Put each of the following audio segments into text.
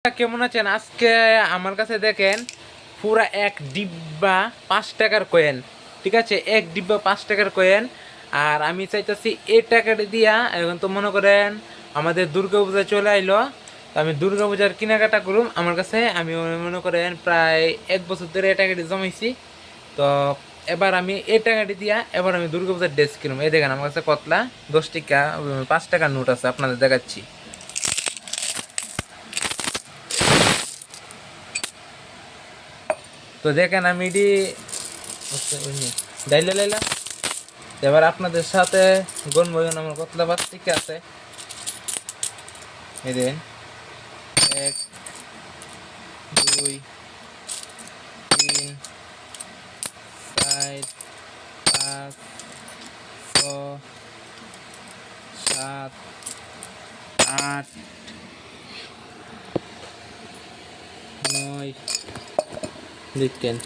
কেমন আছেন? আজকে আমার কাছে দেখেন পুরা এক ডিব্বা 5 টাকার কয়েন। ঠিক আছে, এক ডিব্বা 5 টাকার কয়েন। আর আমি চাইতেছি এই টাকাটা দিয়া এখন তো মনে করেন আমাদের দুর্গা পূজা চলে আইলো। তো আমি দুর্গা পূজার কেনাকাটা করুম আমার কাছে। আমি মনে করেন প্রায় 1 বছর ধরে এই টাকাটি জমাইছি। তো এবার আমি এই টাকাটি দিয়া এবার আমি দুর্গা পূজার ড্রেস কিনুম। এই দেখেন আমার কাছে কতলা 10 টাকা 5 টাকার নোট আছে, আপনাদের দেখাচ্ছি। তো দেখেন আমি এটি ডাইলে লাইলাম। এবার আপনাদের সাথে গণবয়ন আমার কতলা বাস্তিকে আছে। এই দেন 1 2 3 4 5 6 7 8 9 দেখেন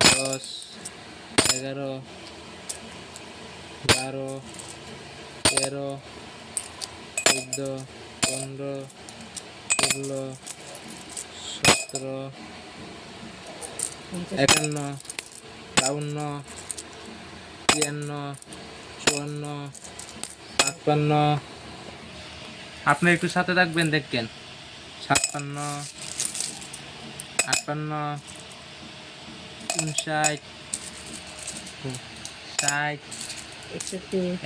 10 11 12 13 14 15 16 17 51 52 53 54 56। আপনি একটু সাথে থাকবেন, দেখেন 56 58 59 60 61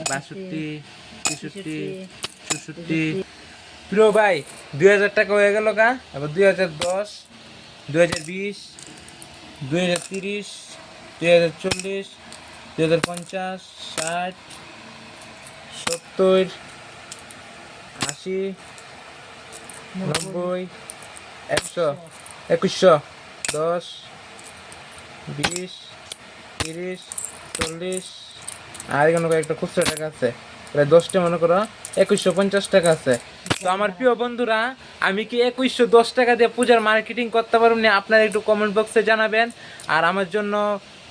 62 63 64। প্রিয় ভাই, 2000 টাকা হয়ে গেল গা। এবার 2010 2020 2030 2040 2050 60 70 80 90 100 2100 10 20 30 40। আর এখানে একটা খুচরা টাকা আছে, প্রায় 10টা, মনে করো 2150 টাকা আছে। তো আমার প্রিয় বন্ধুরা, আমি কি 2110 টাকা দিয়ে পূজার মার্কেটিং করতে পারব না? আপনারা একটু কমেন্ট বক্সে জানাবেন। আর আমার জন্য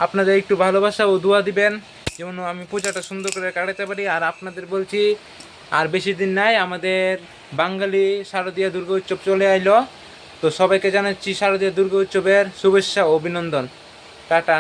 আপনাদের একটু ভালোবাসা ও দোয়া দিবেন, যেমন আমি পূজাটা সুন্দর করে কাটাতে পারি। আর আপনাদের বলছি, আর বেশি দিন নাই, আমাদের বাঙালি শারদীয় দুর্গা উৎসব চলে আইলো। তো সবাইকে জানাচ্ছি শারদীয় দুর্গা উৎসবের শুভেচ্ছা ও অভিনন্দন। টাটা।